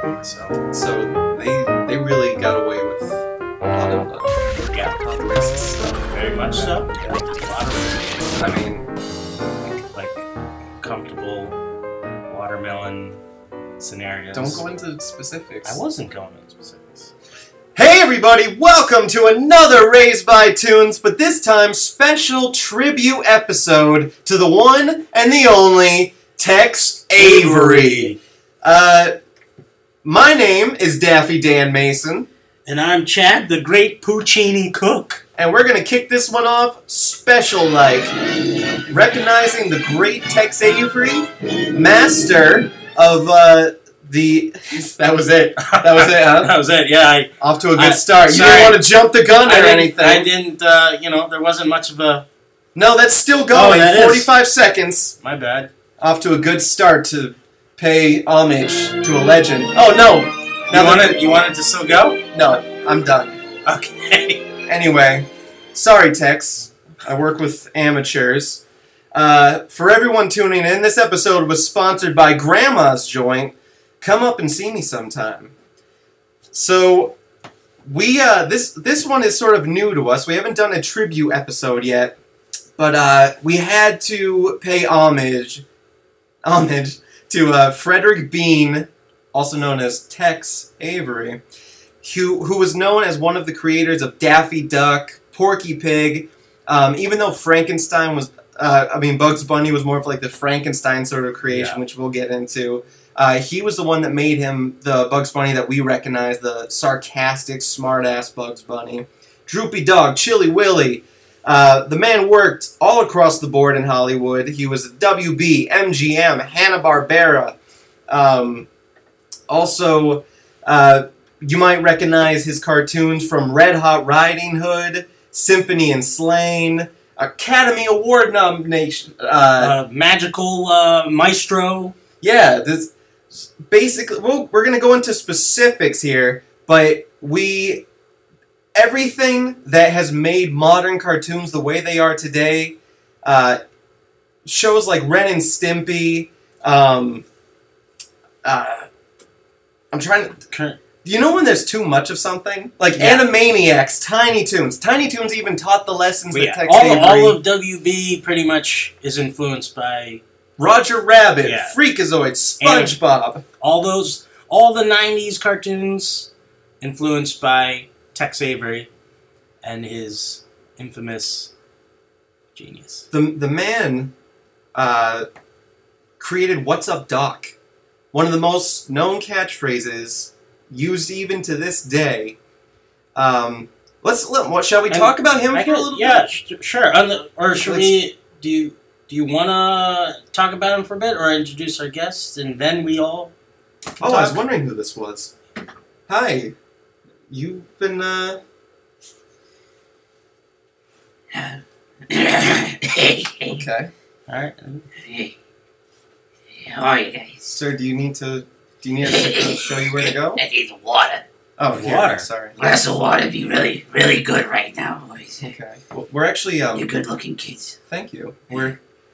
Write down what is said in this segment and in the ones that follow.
So they really got away with a lot of racist stuff. Very much so. Yeah. A lot of, I mean, like comfortable watermelon scenarios. don't go into specifics. I wasn't going into specifics. Hey everybody, welcome to another Raised by Toons, but this time special tribute episode to the one and the only Tex Avery. My name is Daffy Dan Mason. And I'm Chad, the great Puccini cook. And we're going to kick this one off special-like, recognizing the great Tex Avery, master of That was it. That was it, huh? That was it, yeah. Off to a good start. You didn't want to jump the gun or anything. I didn't, there wasn't much of a... No, that's still going. Oh, that 45 seconds. My bad. Off to a good start to pay homage to a legend. Oh, no. You wanted to still go? No, I'm done. Okay. Anyway, sorry, Tex. I work with amateurs. For everyone tuning in, this episode was sponsored by Grandma's Joint. Come up and see me sometime. So, we, this one is sort of new to us. We haven't done a tribute episode yet, but, we had to pay homage to, Frederick Bean, also known as Tex Avery, who was known as one of the creators of Daffy Duck, Porky Pig, even though Frankenstein was, Bugs Bunny was more of like the Frankenstein sort of creation, which we'll get into. He was the one that made him the Bugs Bunny that we recognize, the sarcastic, smart-ass Bugs Bunny. Droopy Dog, Chilly Willy. The man worked all across the board in Hollywood. He was WB, MGM, Hanna-Barbera. Also, you might recognize his cartoons from Red Hot Riding Hood, Symphony and Slain, Academy Award nomination. Magical Maestro. Yeah, this basically, we're going to go into specifics here, but everything that has made modern cartoons the way they are today, shows like Ren and Stimpy, I'm trying to... You know when there's too much of something? Like Animaniacs, Tiny Toons. Tiny Toons even taught the lessons that Tex Avery... All of WB pretty much is influenced by... Roger Rabbit, Freakazoid, SpongeBob. All the 90s cartoons influenced by Tex Avery and his infamous genius. The man created What's Up, Doc? One of the most known catchphrases used even to this day. Shall we talk about him for a little bit? Yeah, sure. Or should we... Do you want to talk about him for a bit, or introduce our guest, and then we all talk? I was wondering who this was. Hi. You've been, Okay. Alright. Hey. How are you guys? Sir, do you need us to show you where to go? I need water. Oh, water. Sorry. A glass of water would be really, really good right now, boys. Okay. Well, we're actually, You're good-looking kids. Thank you.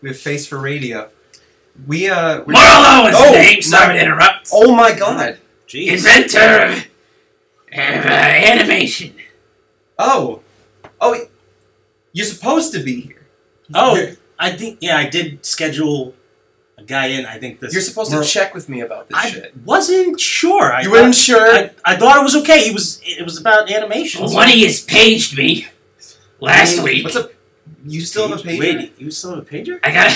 We have face for radio. Myrle Owen's name. Sorry to interrupt. Oh my God. Jeez. Inventor of animation. Oh, you're supposed to be here. Oh, I did schedule a guy in. I think this. You're supposed to check with me about this shit. I wasn't sure. You weren't sure? I thought it was okay. It was about animation. Well, one of you paged me last week. What's up? You still have a pager? Wait, you still have a pager? I got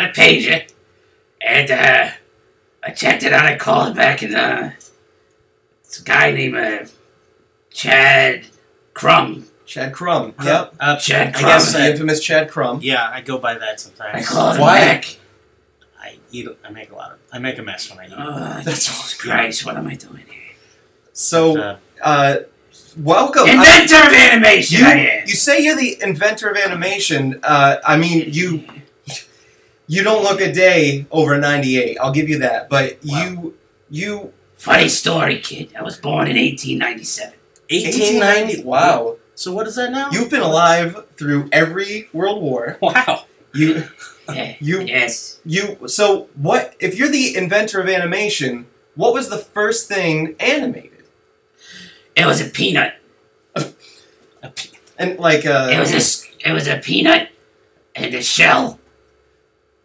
a pager, and I checked it out. I called back, and it's a guy named Chad Crumb. Chad Crumb. Yep. Chad Crumb. I guess the infamous Chad Crumb. Yeah, I go by that sometimes. I called him back. I make a mess when I eat. That's Christ, what am I doing here? So, welcome. Inventor of animation, You say you're the inventor of animation. You don't look a day over 98. I'll give you that. But you... Funny story, kid. I was born in 1897. 1890? Wow. So what is that now? You've been alive through every World War. Wow. Yes. So what, if you're the inventor of animation, what was the first thing animated? It was a peanut. And like It was a peanut, and the shell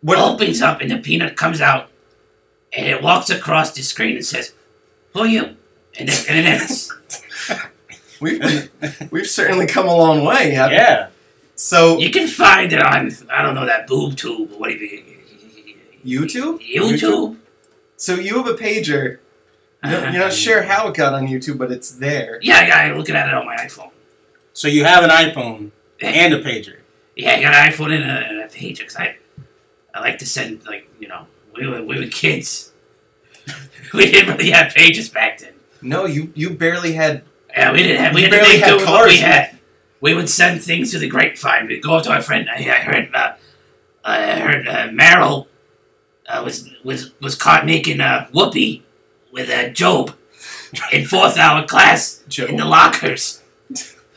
opens up, and the peanut comes out, and it walks across the screen and says, "Who are you?" And it ends. We've certainly come a long way. Yeah. So you can find it on, I don't know, that boob tube. What do you YouTube? YouTube. So you have a pager. You're not sure how it got on YouTube, but it's there. Yeah, I'm looking at it on my iPhone. So you have an iPhone and a pager. Yeah, I got an iPhone and a pager because I like to send, like, you know, we were kids. We didn't really have pages back then. No, you barely had. Yeah, we didn't have. We barely had do cars. We had. We would send things to the grapevine. We'd go up to our friend. I heard Myrle was caught making whoopee with Job in 4th hour class in the lockers.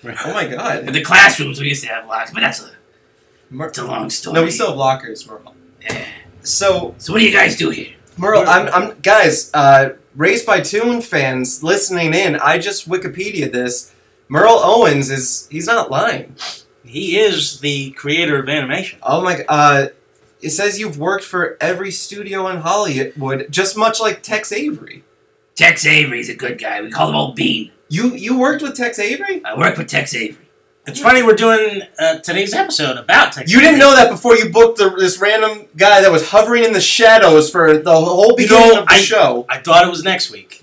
Oh my god! In the classrooms, we used to have lockers, but it's a long story. No, we still have lockers, Myrle. Yeah. So what do you guys do here? Myrle, I'm guys. Raised by Toons fans listening in, I just Wikipedia'd this. Myrle Owens he's not lying. He is the creator of animation. Oh my, it says you've worked for every studio in Hollywood, just much like Tex Avery. Tex Avery's a good guy. We call him Old Bean. You worked with Tex Avery? I work with Tex Avery. It's funny we're doing today's episode about Tex You Avery. didn't know that before you booked this random guy that was hovering in the shadows for the whole beginning of the show. I thought it was next week.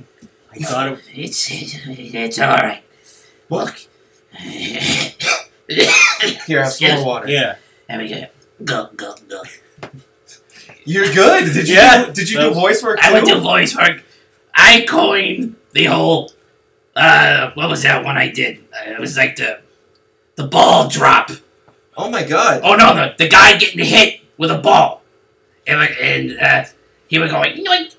I thought it. It's all right. Look. Here, have some more water. Yeah. There we go. Go. You're good. Did you do voice work too? I would do voice work. I coined the whole. What was that one I did? It was like the ball drop. Oh my god. Oh no, the guy getting hit with a ball, and he would go like, yoink.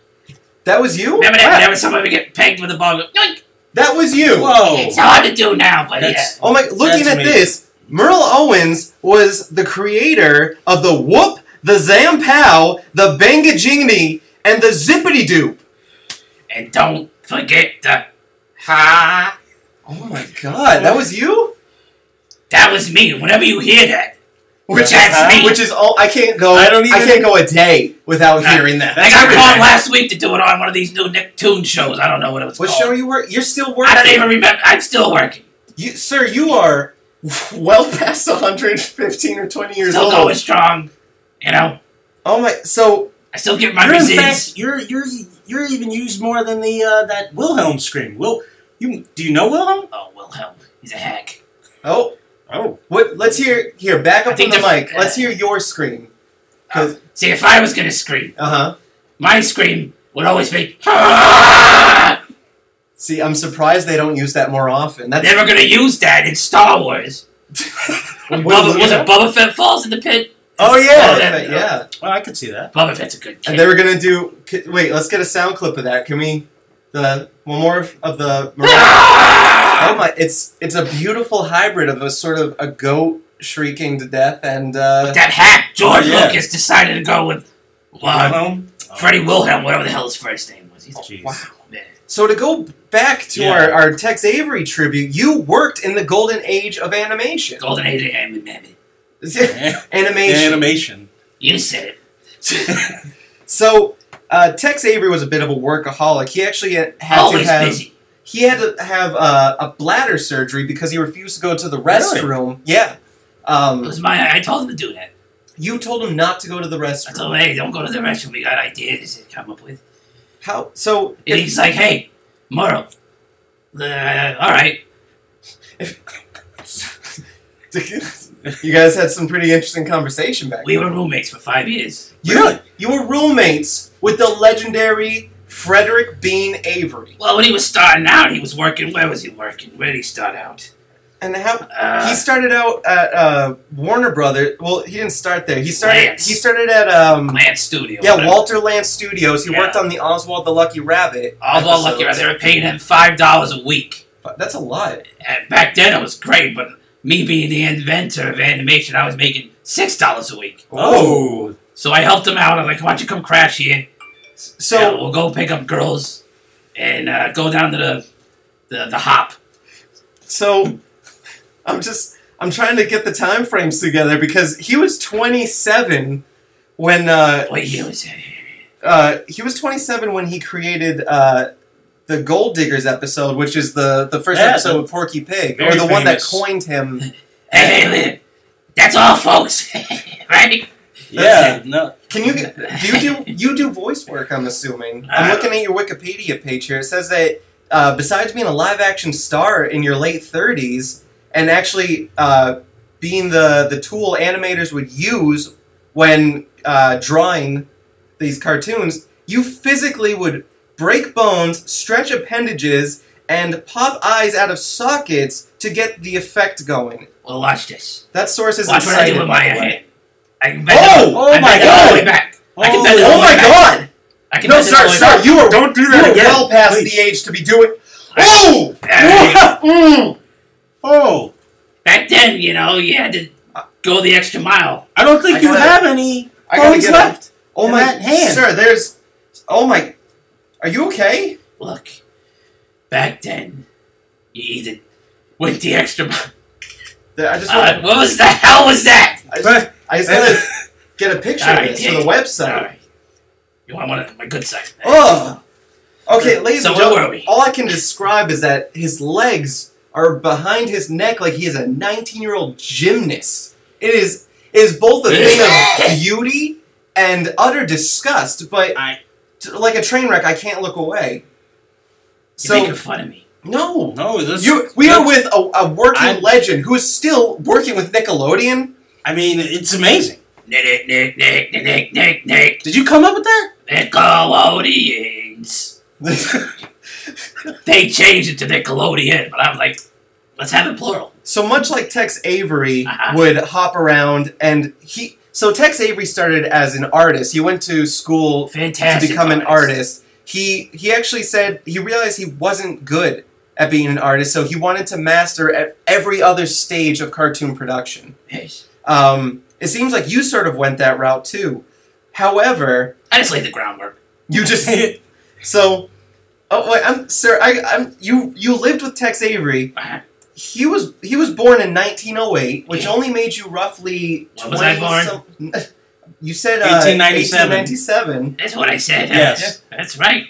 That was you? Remember that? Whenever someone would get pegged with a ball, go, yoink. That was you. Whoa. It's hard to do now, but yeah. Oh my! Looking at this, Myrle Owens was the creator of the Whoop, the Zampow, the Bangajingni, and the Zippity Doop. And don't forget the ha. Oh my god, that was you? That was me. Whenever you hear that, that's me. Which is all I can't go. I can't go a day without hearing that. I got called last week to do it on one of these new Nicktoons shows. I don't know what it was called. What show you were? You're still working. I don't even remember. I'm still working. Sir, you are well past 115 or 20 years old. Still going strong. You know. Oh my! So I still get my resids. In fact, you're even used more than the that Wilhelm scream. Do you know Wilhelm? Oh, Wilhelm. He's a hack. Oh. Oh. What? Let's hear. Here, back up on the mic. Let's hear your scream. See, if I was gonna scream, my scream would always be. See, I'm surprised they don't use that more often. They were gonna use that in Star Wars. Was it Boba Fett falls in the pit? Oh yeah, yeah. Well, I could see that. Boba Fett's a good kid. And they were gonna do. Wait, let's get a sound clip of that. Can we? One more of the. Oh my! It's a beautiful hybrid of a sort of a goat shrieking to death and. But that hack George Lucas decided to go with Freddie Wilhelm, whatever the hell his first name was. Wow. Man. So to go back to our Tex Avery tribute, you worked in the golden age of animation. Golden age of animation. You said it. So Tex Avery was a bit of a workaholic. He actually had always to have. Busy. He had to have a bladder surgery because he refused to go to the restroom. Really? Yeah. It was I told him to do that. You told him not to go to the restroom. I told him, hey, don't go to the restroom. We got ideas to come up with. How? So... And he's like, hey, Myrle. All right. You guys had some pretty interesting conversation back then. We were roommates for 5 years. You were roommates with the legendary Frederick Bean Avery. Well, when he was starting out, he was working. Where was he working? Where did he start out? And how he started out at Warner Brothers. Well, he didn't start there. He started at Lance Studio. Yeah, whatever. Walter Lance Studios. He worked on the Oswald the Lucky Rabbit. Oswald Lucky Rabbit. They were paying him $5 a week. That's a lot. And back then, it was great, but me being the inventor of animation, I was making $6 a week. Oh. So I helped him out. I'm like, why don't you come crash here? So we'll go pick up girls. and go down to the hop. So, I'm trying to get the time frames together because he was 27 when What year was that? he was 27 when he created the Gold Diggers episode, which is the first episode with Porky Pig, or the one that coined him. Hey, that's all, folks. Right? Yeah. No. Can you do voice work? I'm assuming. I'm looking at your Wikipedia page here. It says that besides being a live action star in your late 30s and actually being the tool animators would use when drawing these cartoons, you physically would break bones, stretch appendages, and pop eyes out of sockets to get the effect going. Well, watch this. That source is Watch what I do with my head. I can bend it all the way back. I can bend it all the way back. God! I can No, bend it all the way sir, back. you are Don't do that again. well past Please. the age to be doing. Oh! Oh. Back then, you had to go the extra mile. I don't think you have any bones left. Oh in my that hand. sir, there's. Oh my. Are you okay? Look, back then, you either went the extra mile. I just want. What was the hell was that? I just gotta get a picture of this for the website. All right. You want one of my good side? Oh. Okay, ladies and So where gentlemen, were we? all I can describe is that his legs are behind his neck like he is a 19-year-old gymnast. It is both a thing of beauty and utter disgust, but like a train wreck, I can't look away. You're making fun of me. No. We are with a working legend who is still working with Nickelodeon. I mean, it's amazing. Nick. Did you come up with that? Nickelodeons. They changed it to Nickelodeon, but I'm like, let's have it plural. So much like Tex Avery would hop around, and Tex Avery started as an artist. He went to school to become an artist. He actually said he realized he wasn't good at being an artist, so he wanted to master at every other stage of cartoon production. Yes. It seems like you sort of went that route too. However, I just laid the groundwork. you just so. Oh wait, you lived with Tex Avery. He was born in 1908, which only made you roughly 20. When was I born? You said 1897. That's what I said. Yes. That's right.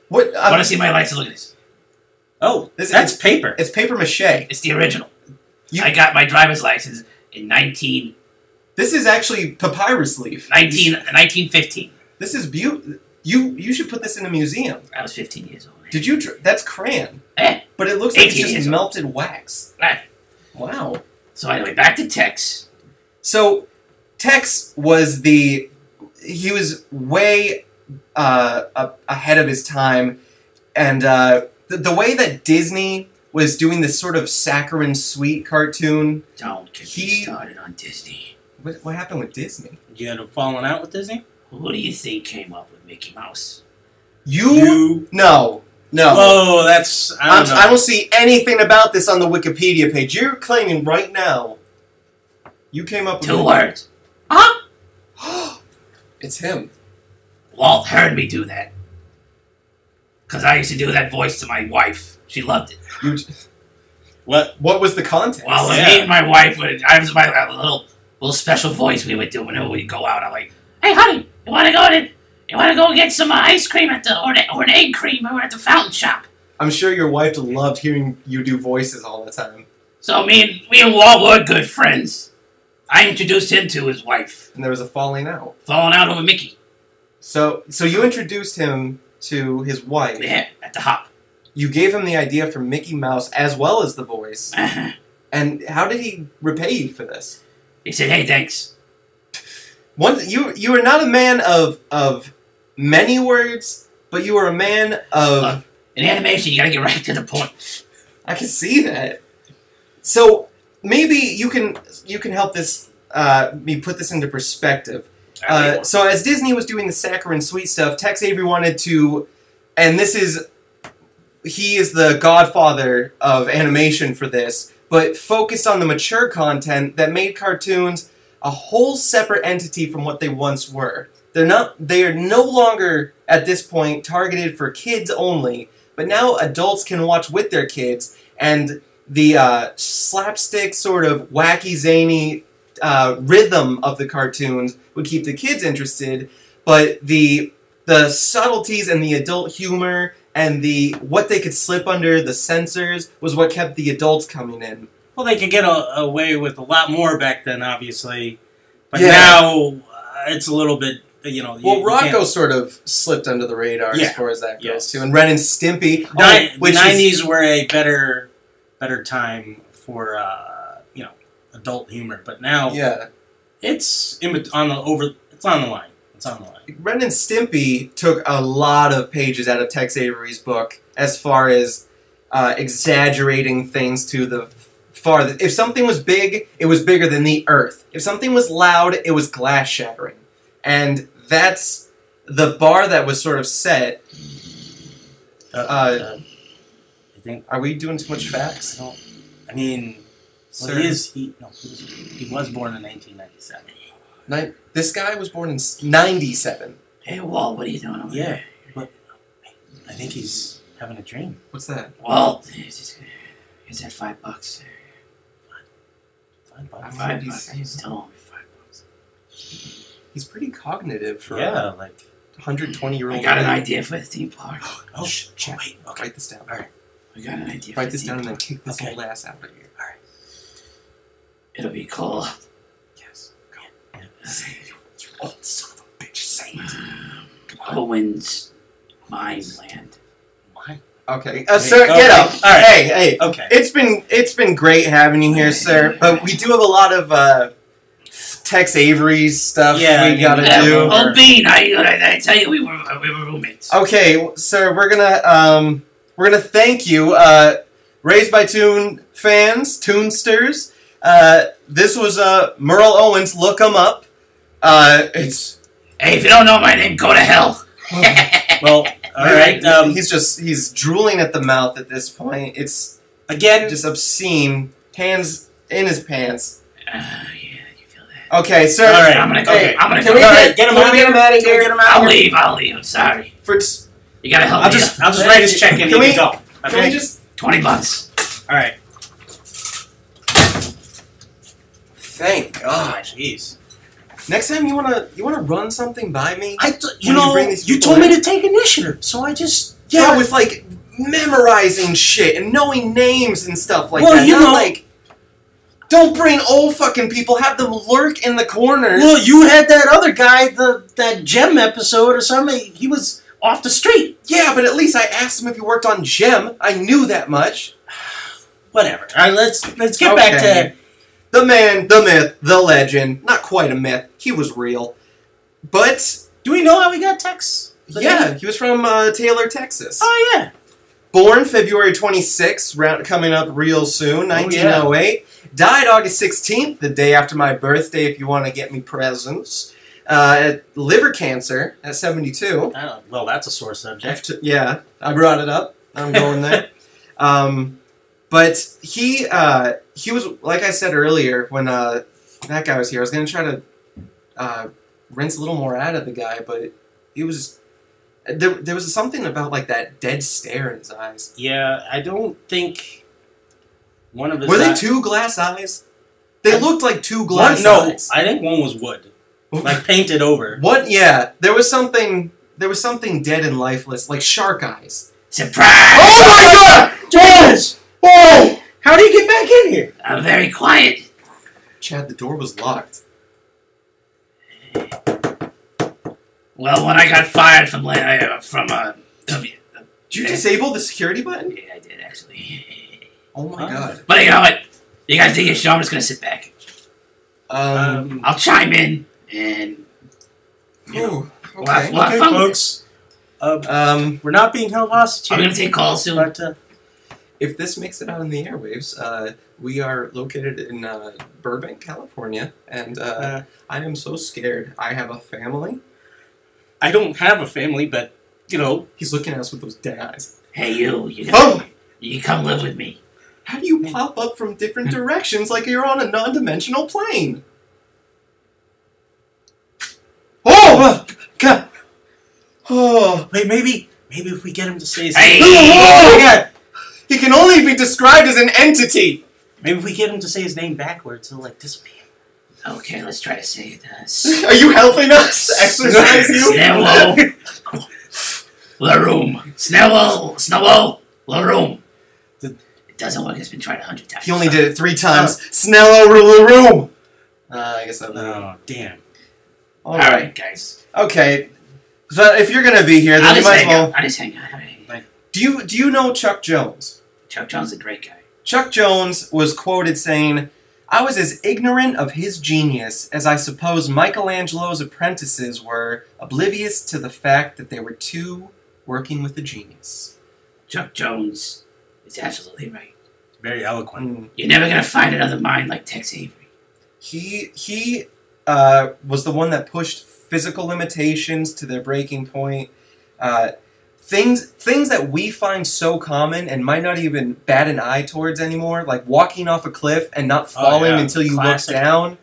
What? Want to see my lights? Look at this. Oh, that's paper. It's paper mache. It's the original. I got my driver's license in 1915. This is actually papyrus leaf. 1915. This is beautiful. You should put this in a museum. I was 15 years old. Did you? That's crayon. Eh. But it looks like it's 18 just years melted wax. Eh. Wow. So anyway, back to Tex. So Tex was he was way ahead of his time, and the way that Disney was doing this sort of saccharine sweet cartoon. Don't get me started on Disney. What happened with Disney? You end up falling out with Disney? Who do you think came up with Mickey Mouse? You? No. Oh, that's... I don't see anything about this on the Wikipedia page. You're claiming right now you came up with... 2 words. Huh? It's him. Walt heard me do that. Because I used to do that voice to my wife. She loved it. What was the context? Well, me and my wife, I was my little special voice we would do whenever we'd go out. I'm like, hey, honey, you want to go get some ice cream or an egg cream over at the fountain shop? I'm sure your wife loved hearing you do voices all the time. So me and Walt were good friends. I introduced him to his wife. And there was a falling out. Falling out over Mickey. So you introduced him to his wife. Yeah, at the hop. You gave him the idea for Mickey Mouse as well as the voice. And how did he repay you for this? He said, hey, thanks. You are not a man of many words, but you are a man of... in animation, you gotta get right to the point. I can see that. So maybe you can help this me put this into perspective. So as Disney was doing the saccharine sweet stuff, Tex Avery wanted to, and he is the godfather of animation for this, but focused on the mature content that made cartoons a whole separate entity from what they once were. They are no longer at this point targeted for kids only, but now adults can watch with their kids, and the slapstick sort of wacky zany rhythm of the cartoons would keep the kids interested, but the subtleties and the adult humor and what they could slip under the censors was what kept the adults coming in. Well, they could get away with a lot more back then, obviously, but now it's a little bit, Well, Rocco sort of slipped under the radar as far as that goes too, and Ren and Stimpy. The 90s were a better time for adult humor, but now it's on the line. It's on the line. Ren and Stimpy took a lot of pages out of Tex Avery's book as far as exaggerating things to the farthest. If something was big, it was bigger than the earth. If something was loud, it was glass shattering. And that's the bar that was sort of set. I think. Are we doing too much facts? I mean, well, he was born in 1997. This guy was born in 97. Hey, Walt, what are you doing over there? But I think he's having a dream. What's that? Walt, is that $5? $5? $5. He's telling me $5. He's pretty cognitive for like 120-year-old. I got an idea for the theme park. Check. Wait, write this down. All right. I got an idea. Write this down and then kick this old ass out of here. All right. It'll be called. Yes. Go. Say it. You old son of a bitch. Say it. Owen's Mineland. Okay, sir, get up. All right. Hey. Okay. It's been great having you here, sir. But we do have a lot of Tex Avery stuff we gotta do. Oh, Bean, I tell you, we were roommates. Okay, sir, we're gonna thank you, Raised by Toon fans, Toonsters. This was Myrle Owen's Look 'Em Up. Hey, if you don't know my name, go to hell. Well, all right. He's drooling at the mouth at this point. It's again just obscene. Hands in his pants. Yeah, you feel that. Okay, sir. All right. I'm gonna go. Get him out of here. I'll leave. I'm sorry. You gotta help me. I'll just write his check and you can go. Okay? Can we just $20? All right. Thank God. Jeez. Next time you wanna run something by me? You told me to take initiative, so I just with like memorizing shit and knowing names and stuff like well, that. You know, like, don't bring old fucking people. Have them lurk in the corners. Well, you had that other guy, that Gem episode or something. He was off the street. Yeah, but at least I asked him if he worked on Gem. I knew that much. Whatever. All right, let's get back to the man, the myth, the legend. Not quite a myth. He was real. But do we know how he got Tex? Yeah, he was from Taylor, Texas. Oh yeah. Born February 26th, coming up real soon, 1908. Died August 16th, the day after my birthday, if you want to get me presents. Liver cancer at 72. Well, that's a sore subject. Yeah, I brought it up. I'm going there. But he was, like I said earlier, when that guy was here, I was going to try to rinse a little more out of the guy, but he was... There was something about like that dead stare in his eyes. Yeah, I don't think one of his were they two glass eyes? They looked like two glass eyes. No, I think one was wood, like painted over. What? Yeah, there was something dead and lifeless, like shark eyes. Surprise! Oh my God! Yes! Oh! How do you get back in here? I'm very quiet. Chad, the door was locked. Well, when I got fired from did you disable the security button? Yeah, I did actually. Oh my God! But you know what? You guys do your show. I'm just gonna sit back. I'll chime in and. Okay, Okay, folks. We're not being held hostage. I'm gonna take calls soon. But, if this makes it out in the airwaves, we are located in Burbank, California, and I am so scared. I have a family. I don't have a family, but, you know... He's looking at us with those dead eyes. Hey, you come live with me. How do you pop up from different directions like you're on a non-dimensional plane? Oh! Wait, maybe if we get him to say his Hey! name. Oh, yeah. He can only be described as an entity. Maybe if we get him to say his name backwards, he'll like disappear. Okay, let's try to say it. Are you helping us exercise you? Snowball. LaRoom. Snowball. LaRoom. It doesn't work. It's been tried 100 times. He only did it 3 times. Snell over the room. I guess that. Oh, damn. All right. Alright, guys. Okay. So if you're gonna be here, then you might as well. I'll just hang out. Do you know Chuck Jones? Chuck Jones is a great guy. Chuck Jones was quoted saying, "I was as ignorant of his genius as I suppose Michelangelo's apprentices were oblivious to the fact that they were two working with a genius." Chuck Jones is absolutely right. Very eloquent. You're never gonna find another mind like Tex Avery. He was the one that pushed physical limitations to their breaking point. Things that we find so common and might not even bat an eye towards anymore, like walking off a cliff and not falling until you look down.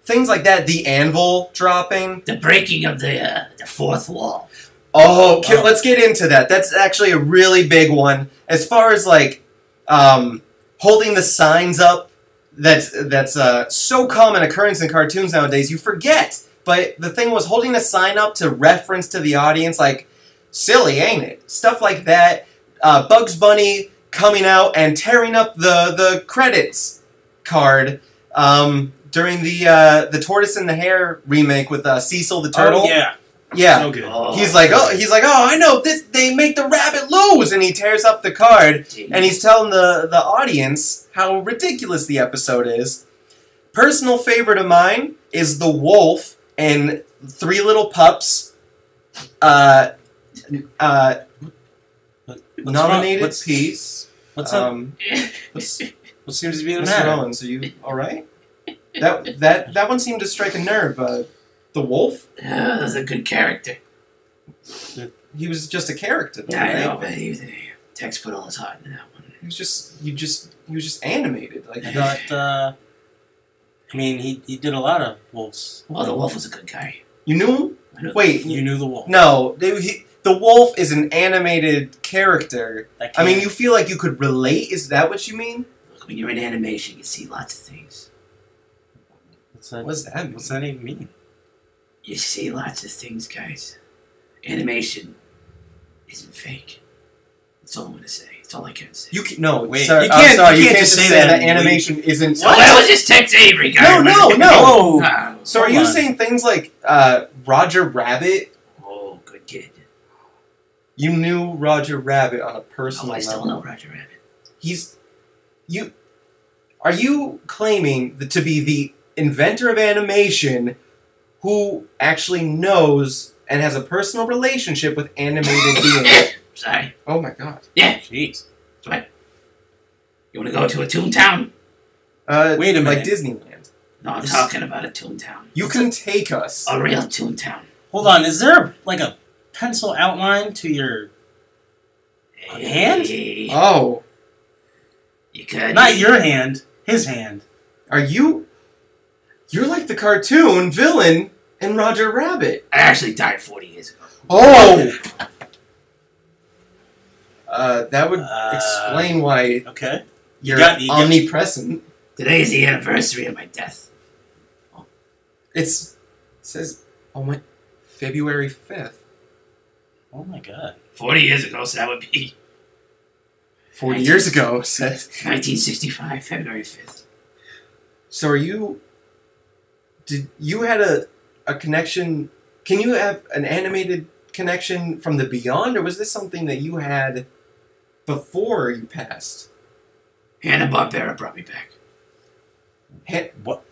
Things like that. The anvil dropping. The breaking of the fourth wall. Oh, let's get into that. That's actually a really big one. As far as like holding the signs up, that's so common occurrence in cartoons nowadays. You forget, but the thing was holding a sign up to reference to the audience, like. Silly, ain't it? Stuff like that. Bugs Bunny coming out and tearing up the credits card during the Tortoise and the Hare remake with Cecil the Turtle. Oh, yeah. Yeah. So good. He's like, I know this. They make the rabbit lose, and he tears up the card, and he's telling the audience how ridiculous the episode is. Personal favorite of mine is the wolf and 3 little pups. Nominated piece. What's up? What seems to be the matter? Mr. Owens, are you all right? That one seemed to strike a nerve. The wolf. That's a good character. He was just a character. Though, I right? know, but Tex put all his heart in that one. He was just animated. Like I thought. I mean, he did a lot of wolves. Well, the wolf was a good guy. You knew him? Wait, you knew the wolf? No, the wolf is an animated character. I mean, you feel like you could relate? Is that what you mean? Look, when you're in animation, you see lots of things. What does that mean? What's that even mean? You see lots of things, guys. Animation isn't fake. That's all I'm gonna say. That's all I can say. Wait. You can't just say that animation isn't. Well, that was just Tex Avery, guy. No. So are you saying things like Roger Rabbit? Oh, good kid. You knew Roger Rabbit on a personal level. I still know Roger Rabbit. Are you claiming to be the inventor of animation who actually knows and has a personal relationship with animated beings? Sorry. Oh my god. Yeah. Jeez. What? You want to go to a Toontown? Wait a minute. Like Disneyland. No, I'm talking about a Toontown. You can take us. A real Toontown. Hold on. Is there like a pencil outline to your hand? Oh. You could. Not your hand. His hand. Are you... You're like the cartoon villain in Roger Rabbit. I actually died 40 years ago. Oh! That would explain why you're omnipresent. Today is the anniversary of my death. It says, February 5th. Oh my god. 40 years ago, so that would be... 40 years ago, says... 1965, February 5th. So are you... Did you had a connection... Can you have an animated connection from the beyond, or was this something that you had before you passed? Hanna-Barbera brought me back. What?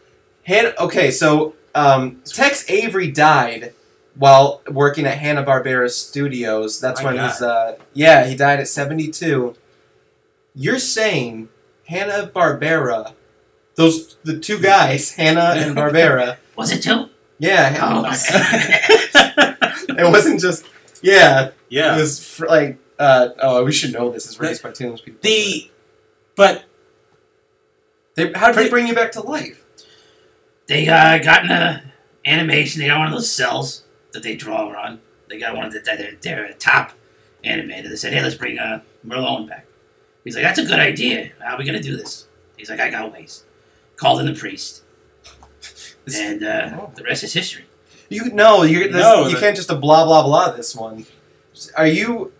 Okay, so Tex Avery died while working at Hanna-Barbera Studios. That's when his... he died at 72. You're saying Hanna-Barbera... The 2 guys, Hanna and Barbera... Was it 2? Yeah. Oh. It wasn't just... Yeah. Yeah. It was we should know this is Raised by Toons people. How did they bring you back to life? They got in the animation. They got one of those cells that they draw on. They got one of their top animator. They said, hey, let's bring Myrle Owen back. He's like, that's a good idea. How are we going to do this? He's like, I got ways. Called in the priest. And the rest is history. You can't just blah, blah, blah this one. Are you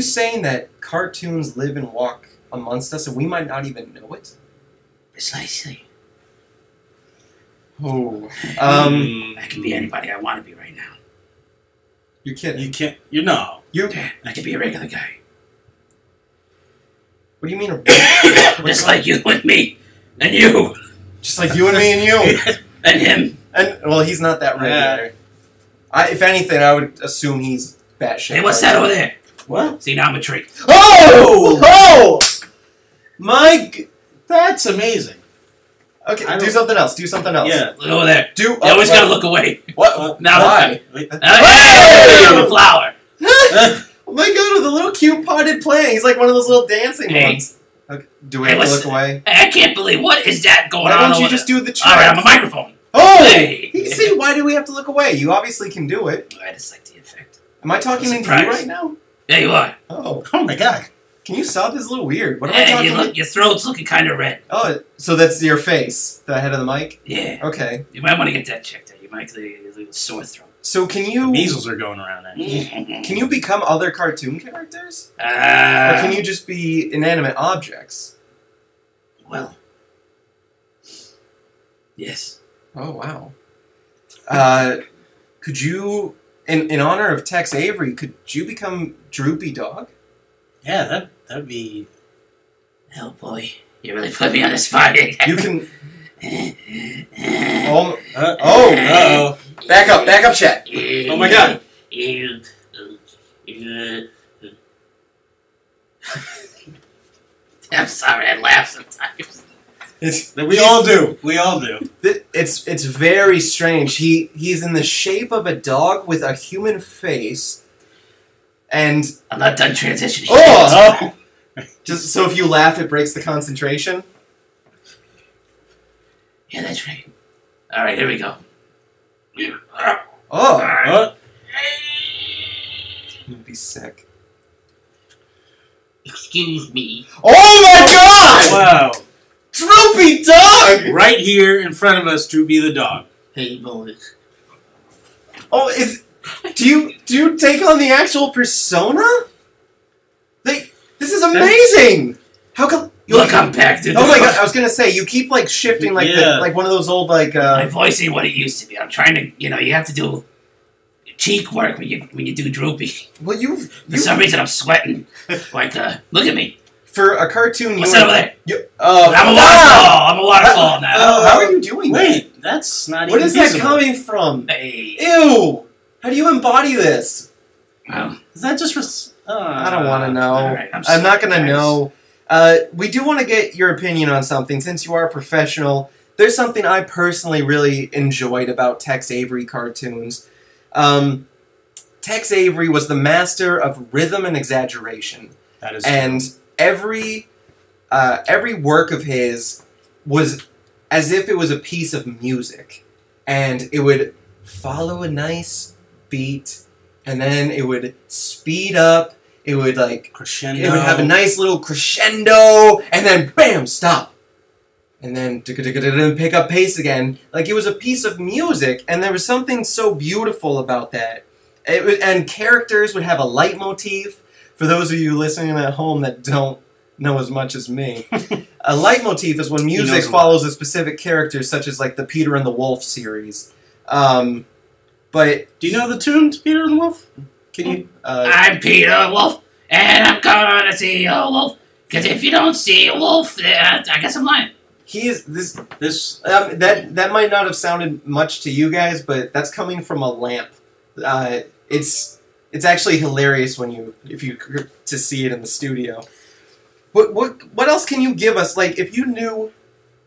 saying that cartoons live and walk amongst us and we might not even know it? Precisely. Oh. I can be anybody I want to be right now. You're kidding. You can't. You know. I can be a regular guy. What do you mean? Just like you and me. And you. Just like you and me and you. And him. And well, he's not that regular. If anything, I would assume he's batshit. Hey, what's that over there? What? See, now I'm a tree. Oh! Oh! Mike, that's amazing. Okay, do something else. Do something else. Yeah, look over there. You always gotta look away. What? Now why? Hey, I'm a flower. Oh my god, with a little cute potted plant. He's like one of those little dancing ones. Okay. Do we have to look away? I can't believe, what is that going on? Why don't you just do the trick? Alright, I'm a microphone. Oh! Hey. You see, why do we have to look away? You obviously can do it. I just like the effect. Am I talking into you right now? Yeah, you are. Oh. Oh my god. Can you stop? This is a little weird. What am I talking about? Your throat's looking kind of red. Oh, so that's your face, the head of the mic? Yeah. Okay. You might want to get that checked out. You might get a sore throat. So can you... The measles are going around now. Can you become other cartoon characters? Or can you just be inanimate objects? Well... Yes. Oh, wow. Could you... In honor of Tex Avery, could you become Droopy Dog? Yeah, that'd be... Oh boy, you really put me on the spot. You can... Uh-oh. Back up, chat. Oh my god. I'm sorry, I laugh sometimes. We all do. It's very strange. He's in the shape of a dog with a human face, and I'm not done transitioning. Oh! Just so if you laugh, it breaks the concentration. Yeah, that's right. All right, here we go. Oh! You'd be sick. Excuse me. Oh my god! Wow. Droopy Dog! Right here in front of us, Droopy the dog. Hey, boys. Oh, do you take on the actual persona? This is amazing! How come... Look, I'm back, dude. Oh my god, I was gonna say, you keep, like, shifting like like one of those old, like, My voice ain't what it used to be. I'm trying to, you have to do cheek work when you do Droopy. Well, For some reason, I'm sweating. Like, look at me. For a cartoon, What's that over there? I'm a waterfall now. How are you doing that? Wait, that's not Where even is that coming from? Hey. Ew! How do you embody this? Well, is that just... I don't want to know. Right, I'm not going to know. We do want to get your opinion on something. Since you are a professional, there's something I personally really enjoyed about Tex Avery cartoons. Tex Avery was the master of rhythm and exaggeration. That is and every work of his was as if it was a piece of music. And it would follow a nice beat, and then it would speed up. It would crescendo. It would have a nice little crescendo, and then bam, stop, and then pick up pace again. Like it was a piece of music, and there was something so beautiful about that. And characters would have a leitmotif. For those of you listening at home that don't know as much as me, a leitmotif is when music follows a specific character, such as like the Peter and the Wolf series. But do you know the tune to Peter and the Wolf? Can you? I'm Peter Wolf, and I'm gonna see a wolf. Because if you don't see a wolf, I guess I'm lying. He is that might not have sounded much to you guys, but that's coming from a lamp. It's actually hilarious if you to see it in the studio. What else can you give us? Like if you knew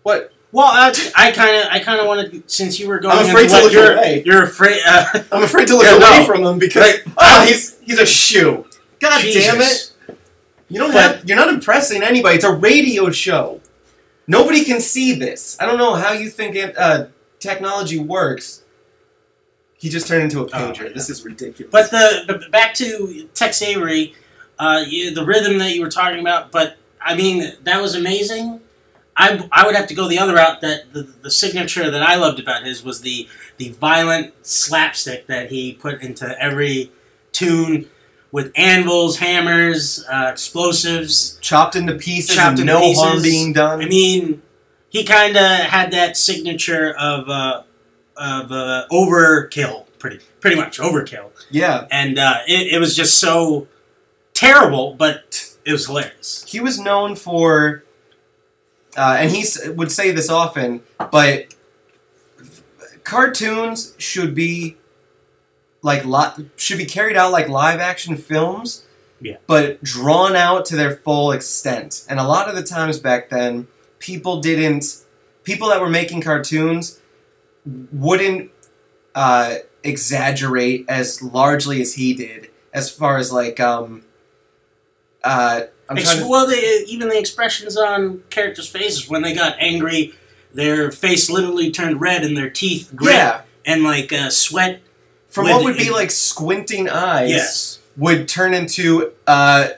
what. Well, I kind of wanted, since you were going. I'm afraid to look away. You're afraid. I'm afraid to look away from him because he's a shoe. God damn it! You're not impressing anybody. It's a radio show. Nobody can see this. I don't know how you think technology works. He just turned into a pager. This is ridiculous. But the back to Tex Avery, the rhythm that you were talking about. But I mean, that was amazing. I would have to go the other route. That the signature that I loved about his was the violent slapstick that he put into every tune with anvils, hammers, explosives, chopped into pieces, and no harm being done. I mean, he kind of had that signature of overkill, pretty much overkill. Yeah, and it was just so terrible, but it was hilarious. He was known for, and he would say this often, but cartoons should be carried out like live action films, but drawn out to their full extent. And a lot of the times back then, people that were making cartoons wouldn't exaggerate as largely as he did, as far as like even the expressions on characters' faces when they got angry, their face literally turned red and their teeth grit and like sweat. From what would be like squinting eyes, would turn into a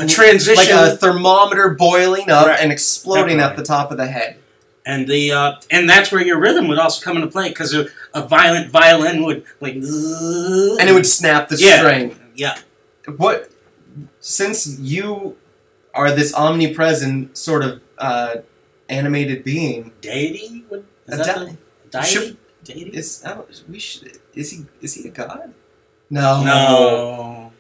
transition, like a thermometer boiling up and exploding at the top of the head. And and that's where your rhythm would also come into play, because a violent violin would like, and it would snap the string. Yeah. What? Since you are this omnipresent sort of animated being, deity? Deity? Is he a god? No.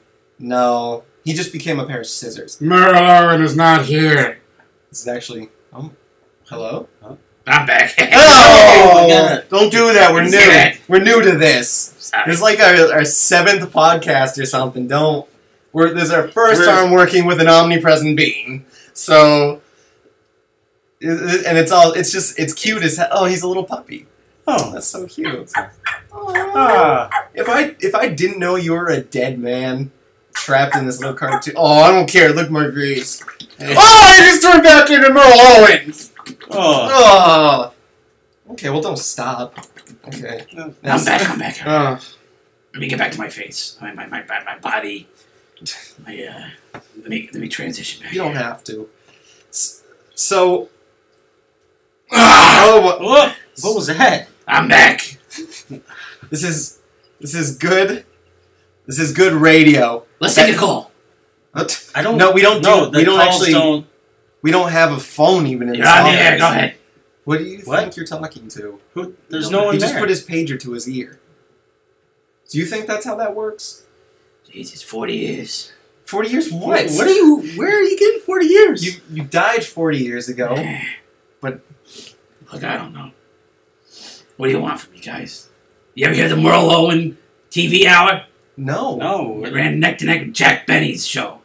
He just became a pair of scissors. Myrle Owen is not here. This is actually. Hello? Oh. I'm back. Oh! Don't do that. We're new. We're new to this. Sorry. It's like our 7th podcast or something. This is our first time working with an omnipresent being. So, and it's cute as hell. Oh, he's a little puppy. Oh, that's so cute. If I didn't know you were a dead man trapped in this little cartoon. Oh, I don't care. Look at my face. Oh, I just turned back into Myrle Owens. Oh. Okay, well, don't stop. Okay. I'm back. Let me get back to my face. My body. Let me transition back. You don't have to. So. What was that? I'm back. This is good. This is good radio. Let's take a call. What? I don't. No, we don't. We don't actually. We don't have a phone even in You're this on the office. air. Go ahead. What do you think you're talking to? There's no one He there. just put his pager to his ear. Do you think that's how that works? Jesus, 40 years. 40 years? What? Where are you getting 40 years? You died 40 years ago. But look, I don't know. What do you want from me, guys? You ever hear the Myrle Owen TV hour? No. It ran neck to neck with Jack Benny's show.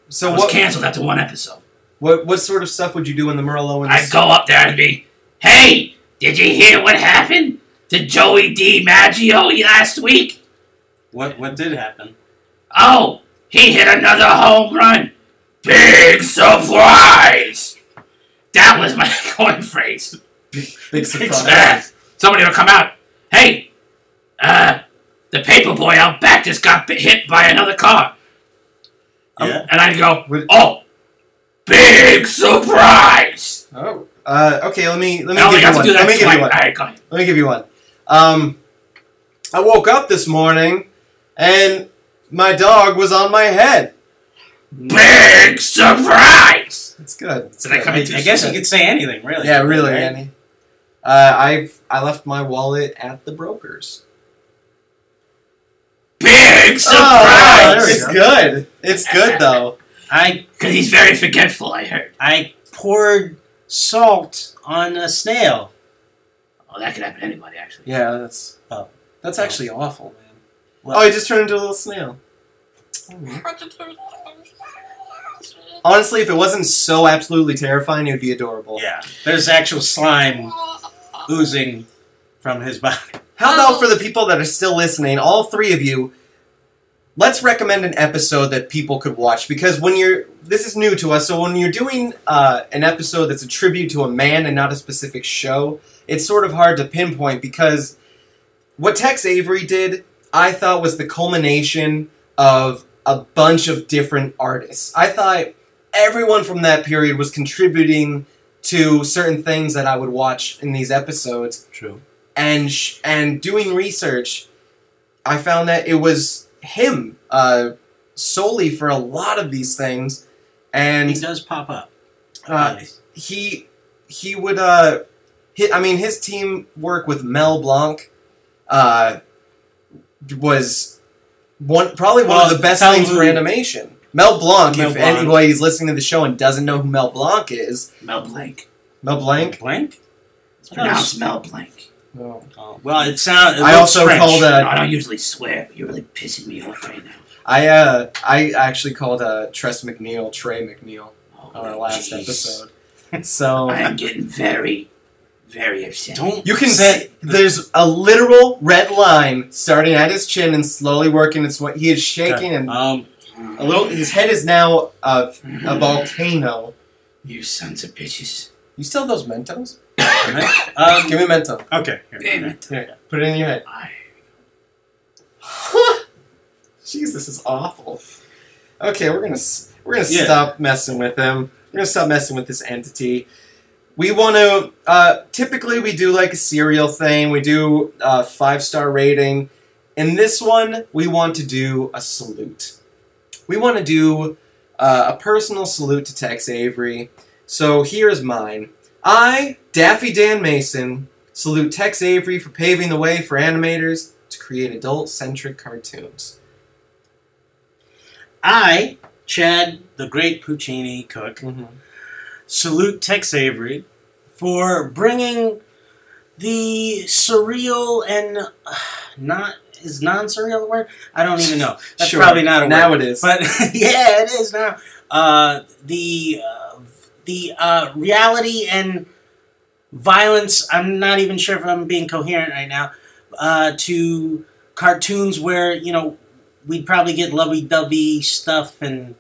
So it was canceled after one episode. What sort of stuff would you do in the Myrle Owens? I'd go up there and be, hey, did you hear what happened to Joey DiMaggio last week? What did happen? Oh, he hit another home run. Big surprise! That was my going phrase. Big surprise. Somebody will come out. Hey, the paper boy out back just got hit by another car. Yeah. And I'd go, oh, big surprise! Oh. Okay, let me give you one. Let me give you one. All right, go ahead. Let me give you one. I woke up this morning and my dog was on my head. Big surprise! That's good. Did I come into I guess you could say anything, really. Yeah, really, right? Annie. I left my wallet at the broker's. Big surprise! Oh, it's good. It's good though. Because he's very forgetful, I heard. I poured salt on a snail. Oh, that could happen to anybody, actually. Yeah, that's actually awful, man. What? Oh, he just turned into a little snail. Honestly, if it wasn't so absolutely terrifying, it would be adorable. Yeah, there's actual slime oozing from his body. How about for the people that are still listening, all 3 of you, let's recommend an episode that people could watch, because this is new to us, so when you're doing an episode that's a tribute to a man and not a specific show, it's sort of hard to pinpoint, because what Tex Avery did, I thought was the culmination of a bunch of different artists. I thought everyone from that period was contributing to certain things that I would watch in these episodes. True. And doing research, I found that it was him solely for a lot of these things. And he does pop up. he would his teamwork with Mel Blanc was probably one of the best things for animation. Mel Blanc, if anybody's listening to the show and doesn't know who Mel Blanc is. Mel Blanc. Mel Blanc? Blanc? It's pronounced Mel Blanc. Oh. Well, it sounds. I also called. I don't usually swear, but you're really pissing me off right now. I actually called Tress McNeil Trey McNeil on our last episode. So I am getting very, very upset. You can see there's a literal red line starting at his chin and slowly working its way. He is shaking and a little. His head is now a volcano. You sons of bitches. You still have those Mentos? Give me a Mento. Okay. Here, put it in your head. Jeez, this is awful. Okay, we're gonna stop messing with him. We're gonna stop messing with this entity. We want to. Typically, we do like a serial thing. We do 5-star rating. In this one, we want to do a salute. We want to do a personal salute to Tex Avery. So here's mine. I, Daffy Dan Mason, salute Tex Avery for paving the way for animators to create adult-centric cartoons. I, Chad, the great Puccini cook, salute Tex Avery for bringing the surreal and is non-surreal a word? I don't even know. That's probably not a word. Now it is. But yeah, it is now. The reality and violence, I'm not even sure if I'm being coherent right now, to cartoons where, we'd probably get lovey-dovey stuff, and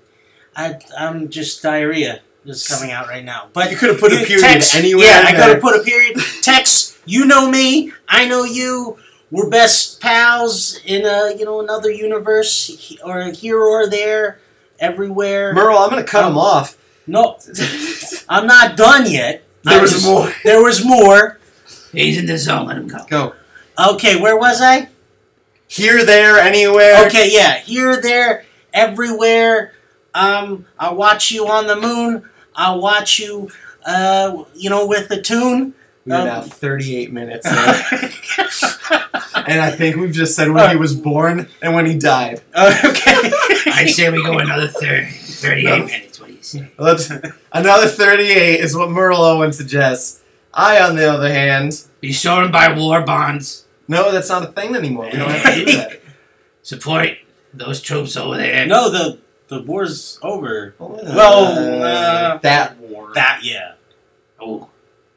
I'm just diarrhea just coming out right now. But you could have put a period Tex, anywhere. Yeah, I could have put a period. Tex, you know me, I know you. We're best pals in another universe, or here or there, everywhere. Myrle, I'm going to cut him off. No, I'm not done yet. There was more. There was more. He's in the zone. Let him go. Go. Okay, where was I? Here, there, anywhere. Okay, yeah. Here, there, everywhere. I'll watch you on the moon. I'll watch you, with the tune. We're now 38 minutes in. And I think we've just said when he was born and when he died. Okay. I say we go another 38 minutes. What do you say? Another 38 is what Myrle Owen suggests. I, on the other hand... Be sure and buy war bonds. No, that's not a thing anymore. We don't have to do that. Support those troops over there. No, the war's over. That war. Yeah. Oh.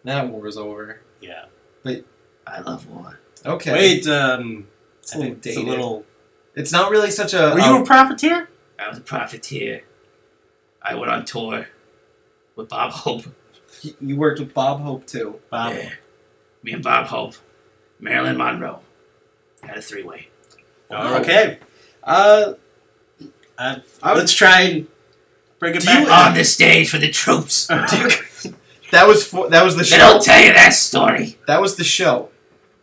That war is over. Yeah. But I love war. Okay. Wait, it's a little dated. It's a little... It's not really such a... Were you a profiteer? I was a profiteer. I went on tour with Bob Hope. You worked with Bob Hope, too. Bob. Yeah. Me and Bob Hope. Marilyn Monroe. Had a 3-way. Okay. Let's try and bring it back on the stage for the troops. That was the show. They don't tell you that story. That was the show.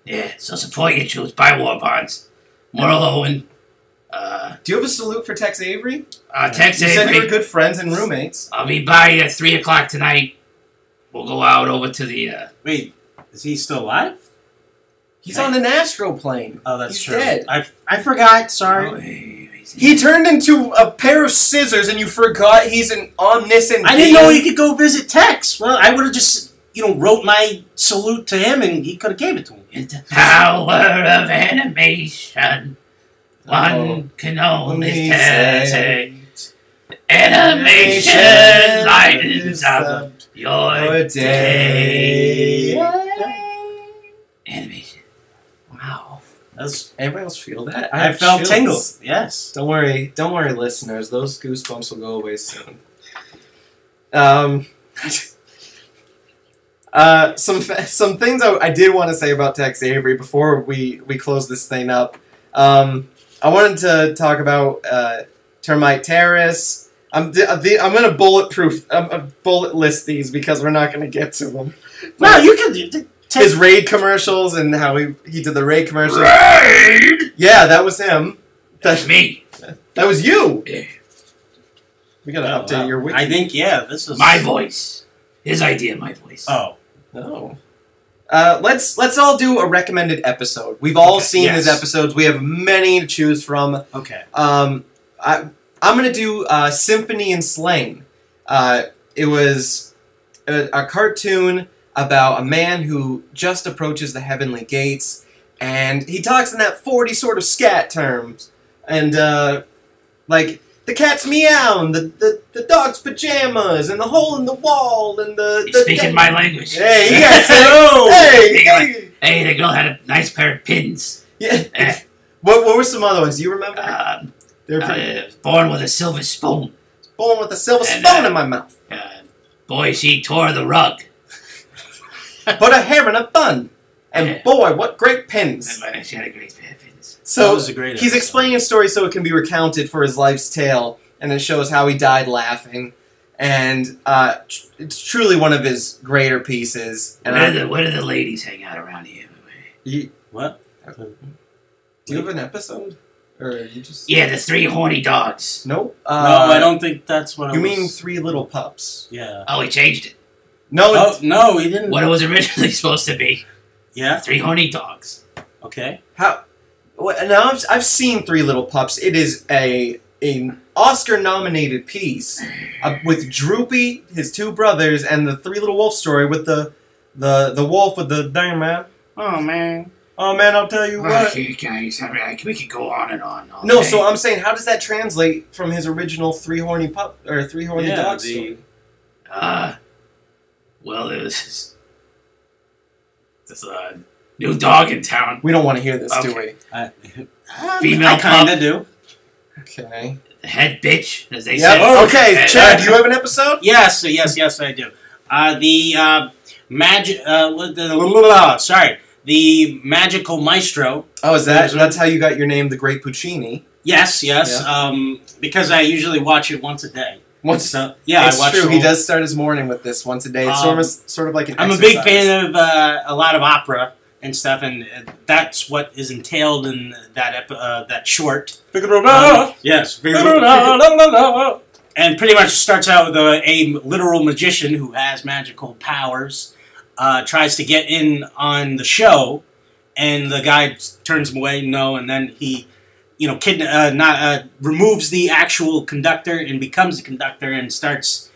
Yeah, so support your troops. Buy war bonds. Myrle Owen. Do you have a salute for Tex Avery? Tex Avery. You said you were good friends and roommates. I'll be by at 3 o'clock tonight. We'll go out over to the... Wait, is he still alive? He's on an astro plane. Oh, that's true. Dead. I forgot, sorry. Oh, he turned into a pair of scissors and you forgot he's an omniscient I didn't know he could go visit Tex. Well, I would have just, wrote my salute to him and he could have gave it to him. The power of animation. One can only say. Animation lightens up your day. Animation. Wow. Anybody else feel that? I felt tingles. Yes. Don't worry, listeners. Those goosebumps will go away soon. Some things I did want to say about Tex Avery before we close this thing up. I wanted to talk about Termite Terrace. I'm gonna bullet list these because we're not gonna get to them. No, you can take his raid commercials and how he did the raid commercials. Raid! Yeah, that was him. That's me. That was you. Yeah. We gotta update your wiki. I think this is My voice. His idea, my voice. Oh. No. Let's all do a recommended episode. We've all seen his episodes. We have many to choose from. Okay. I'm gonna do Symphony and Slain. It was a cartoon about a man who just approaches the heavenly gates, and he talks in that 40 sort of scat terms, and like the cat's meow, and the dog's pajamas, and the hole in the wall, and He's speaking my language. Hey, you got it. Hey, the girl had a nice pair of pins. Yeah. What were some other ones? Do you remember? Born with a silver spoon. Born with a silver spoon in my mouth. Boy, she tore the rug. Put her hair in a bun. And boy, what great pins. She had a great pair of pins. So that was a great he's episode. explaining a story so it can be recounted for his life's tale. And it shows how he died laughing. And it's truly one of his greater pieces. And Where do the ladies hang out around here? What? Do you have an episode? Or you just... Yeah, the 3 horny dogs. Nope. No, I don't think that's what You mean 3 little pups? Yeah. Oh, he changed it. No, no, he didn't. What it was originally supposed to be. Yeah? 3 horny dogs. Okay. How... Now, I've seen 3 Little Pups. It is an Oscar-nominated piece with Droopy, his 2 brothers, and the 3 Little Wolf story with the wolf with the dang man. Oh, man. Oh, man, I'll tell you what. Okay, guys, we could go on and on. Okay? No, so I'm saying, how does that translate from his original 3 horny pup or 3 horny dog story? Well, there's this new dog in town. We don't want to hear this, do we? Female I kind of pup. do. Okay. The head bitch, as they Yep. say. Okay, Chad, do you have an episode? Yes, I do. The Magical Maestro. Oh, that's how you got your name, The Great Puccini? Yes. Yeah. Because I usually watch it once a day. So, It's I watch true. the He whole- does start his morning with this once a day. It's sort of like an I'm a big fan of a lot of opera and stuff, and that's what is entailed in that short. Yes. And pretty much starts out with a literal magician who has magical powers, tries to get in on the show, and the guy turns him away, no, and then he, removes the actual conductor and becomes the conductor and starts,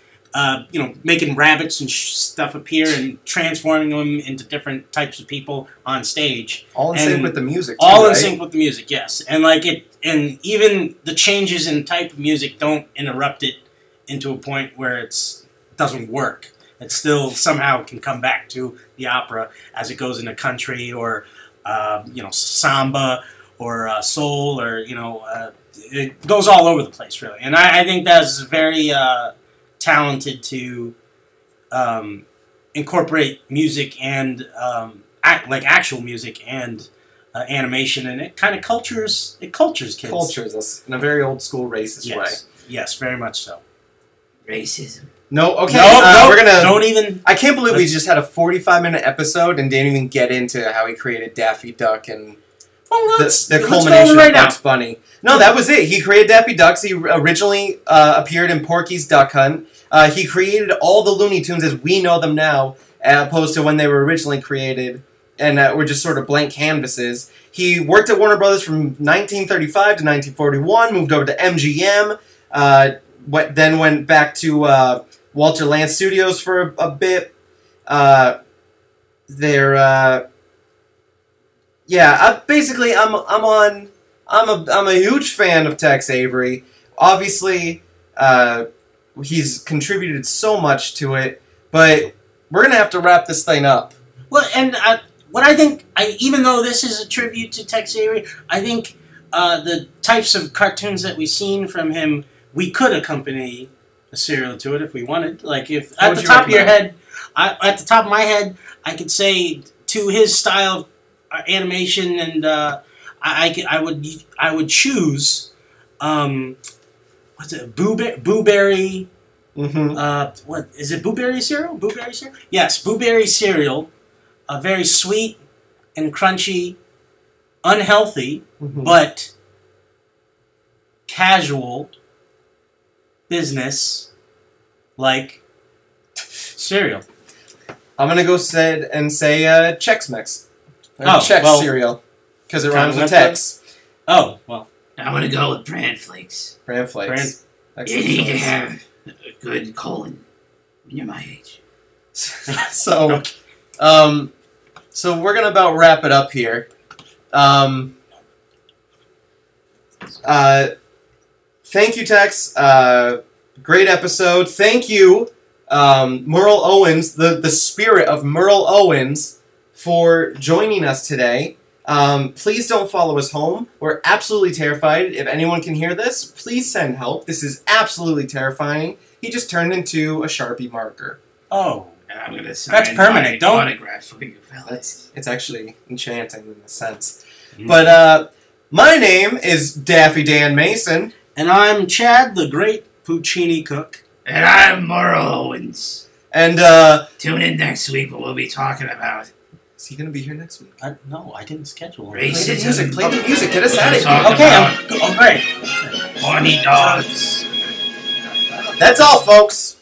making rabbits and stuff appear and transforming them into different types of people on stage. All in sync with the music. All in sync with the music, yes. And even the changes in type of music don't interrupt it into a point where it doesn't work. It still somehow can come back to the opera as it goes into country or, samba or soul or, it goes all over the place, really. And I think that's very talented to incorporate music and, actual music and animation, and it kind of cultures kids. Cultures us in a very old school racist way. Yes, very much so. Racism. No, okay. No, we're gonna. Don't even. I can't believe we just had a 45-minute episode and didn't even get into how he created Daffy Duck and the culmination of Bugs Bunny. No, that was it. He created Daffy Ducks. He originally appeared in Porky's Duck Hunt. He created all the Looney Tunes as we know them now, as opposed to when they were originally created, and were just sort of blank canvases. He worked at Warner Brothers from 1935 to 1941, moved over to MGM, then went back to Walter Lantz Studios for a bit. Basically, I'm a huge fan of Tex Avery. Obviously, he's contributed so much to it, but we're gonna have to wrap this thing up. Well, and what I think, even though this is a tribute to Tex Avery, I think the types of cartoons that we've seen from him, we could accompany a cereal to it if we wanted. Like if What at would the you top of your recommend? head, at the top of my head, I could say to his style of animation, and I would choose, what's it, Blueberry. Mm-hmm. What is it? Blueberry cereal? Blueberry cereal? Yes, blueberry cereal. Very sweet and crunchy, unhealthy, but casual business like cereal. I'm gonna go say Chex Mix. Chex cereal. Because it rhymes with Tex. Oh, well. I'm gonna go with Bran Flakes. Bran Flakes. You Excellent need to choice. have a good colon when you're my age. So, so we're gonna about wrap it up here. Thank you, Tex. Great episode. Thank you, Myrle Owens, the spirit of Myrle Owens, for joining us today. Please don't follow us home. We're absolutely terrified. If anyone can hear this, please send help. This is absolutely terrifying. He just turned into a Sharpie marker. Oh. And I'm gonna sign That's permanent. Don't autograph for you fellas. It's actually enchanting in a sense. But my name is Daffy Dan Mason. And I'm Chad, the great Puccini cook. And I'm Myrle Owens. And Tune in next week when we'll be talking about is he gonna be here next week? No, I didn't schedule it. racism. Play the music. Get us out of Talk here. Okay, about great. horny dogs. That's all, folks.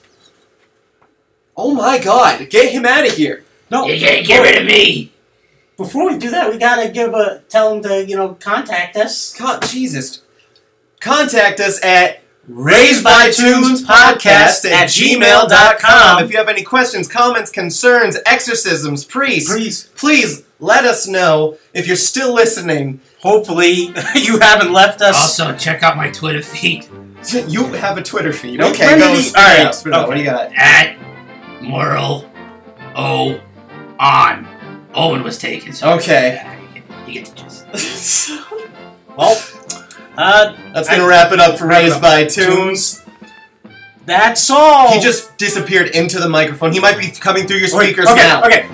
Oh my God! Get him out of here. No, You can't get rid of me. before we do that, we gotta tell him to contact us. God, Jesus. Contact us at raisedbytoonspodcast@gmail.com. If you have any questions, comments, concerns, exorcisms, priests, please let us know. If you're still listening, Hopefully, you haven't left us. Also, check out my Twitter feed you have a Twitter feed. Wait, Okay, when go. did he- all right, Spit it out. What do you got? at Myrle O on. Owen was taken, so Okay. you get the gist. Well, That's gonna wrap it up for Raised by Toons. that's all. He just disappeared into the microphone. He might be coming through your speakers okay, now. Okay.